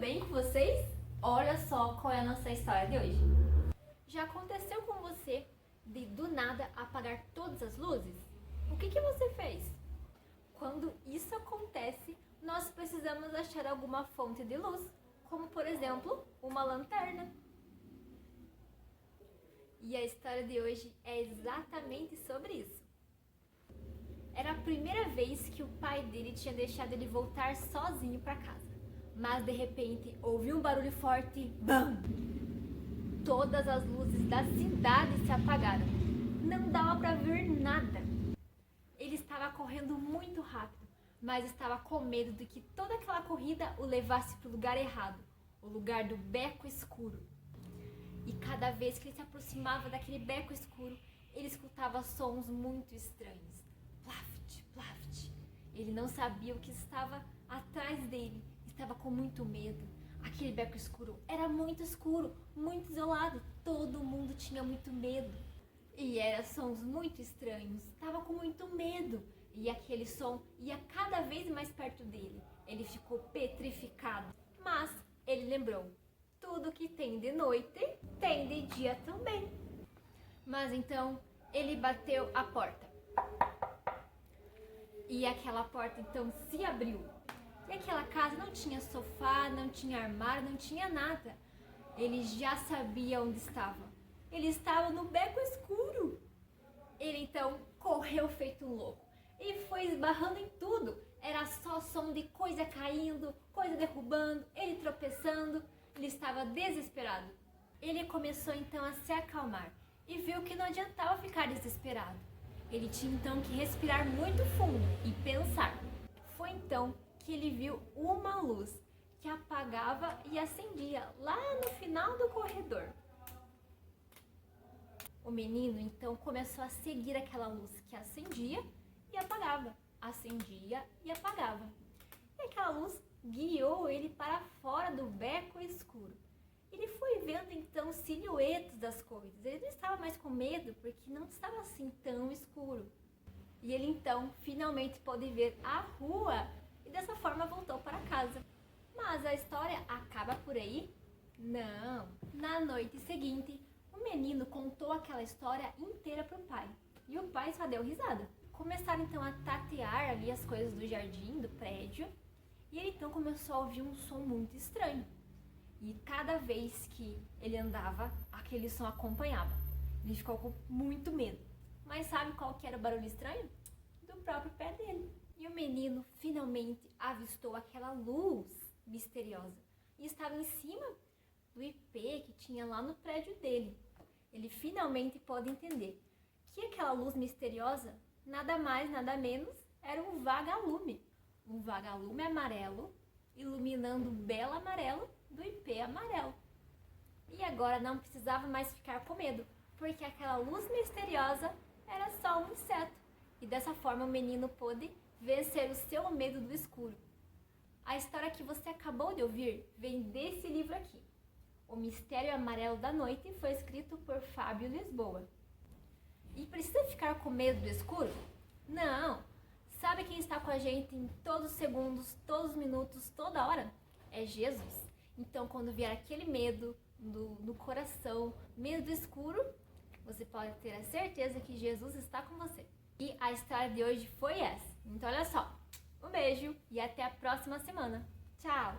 bem com vocês? Olha só qual é a nossa história de hoje. Já aconteceu com você de do nada apagar todas as luzes? O que você fez? Quando isso acontece, nós precisamos achar alguma fonte de luz, como por exemplo, uma lanterna. E a história de hoje é exatamente sobre isso. Era a primeira vez que o pai dele tinha deixado ele voltar sozinho para casa. Mas de repente ouviu um barulho forte, BAM! Todas as luzes da cidade se apagaram. Não dava para ver nada. Ele estava correndo muito rápido, mas estava com medo de que toda aquela corrida o levasse para o lugar errado, o lugar do beco escuro. E cada vez que ele se aproximava daquele beco escuro, ele escutava sons muito estranhos. Plaft, plaft. Ele não sabia o que estava atrás dele. Estava com muito medo. Aquele beco escuro era muito escuro, muito isolado. Todo mundo tinha muito medo. E eram sons muito estranhos. Estava com muito medo. E aquele som ia cada vez mais perto dele. Ele ficou petrificado. Mas ele lembrou: tudo que tem de noite tem de dia também. Mas então ele bateu a porta. E aquela porta então se abriu. E aquela casa não tinha sofá, não tinha armário, não tinha nada. Ele já sabia onde estava. Ele estava no beco escuro. Ele então correu feito um louco e foi esbarrando em tudo. Era só som de coisa caindo, coisa derrubando, ele tropeçando. Ele estava desesperado. Ele começou então a se acalmar e viu que não adiantava ficar desesperado. Ele tinha então que respirar muito fundo e pensar. Foi então que ele viu uma luz que apagava e acendia lá no final do corredor. O menino então começou a seguir aquela luz que acendia e apagava, acendia e apagava. E aquela luz guiou ele para fora do beco escuro. Ele foi vendo então silhuetas das coisas. Ele não estava mais com medo porque não estava assim tão escuro. E ele então finalmente pôde ver a rua e dessa forma voltou para casa. Mas a história acaba por aí? Não! Na noite seguinte, o menino contou aquela história inteira para o pai. E o pai só deu risada. Começaram então a tatear ali as coisas do jardim, do prédio. E ele então começou a ouvir um som muito estranho. E cada vez que ele andava, aquele som acompanhava. Ele ficou com muito medo. Mas sabe qual que era o barulho estranho? Do próprio pé dele. E o menino finalmente avistou aquela luz misteriosa. E estava em cima do IP que tinha lá no prédio dele. Ele finalmente pôde entender que aquela luz misteriosa, nada mais, nada menos, era um vagalume. Um vagalume amarelo, iluminando o belo amarelo do IP amarelo. E agora não precisava mais ficar com medo, porque aquela luz misteriosa era só um inseto. E dessa forma o menino pôde vencer o seu medo do escuro. A história que você acabou de ouvir vem desse livro aqui. O Mistério Amarelo da Noite foi escrito por Fábio Lisboa. E precisa ficar com medo do escuro? Não! Sabe quem está com a gente em todos os segundos, todos os minutos, toda hora? É Jesus. Então, quando vier aquele medo no coração, medo do escuro, você pode ter a certeza que Jesus está com você. E a história de hoje foi essa. Então, olha só. Um beijo e até a próxima semana. Tchau!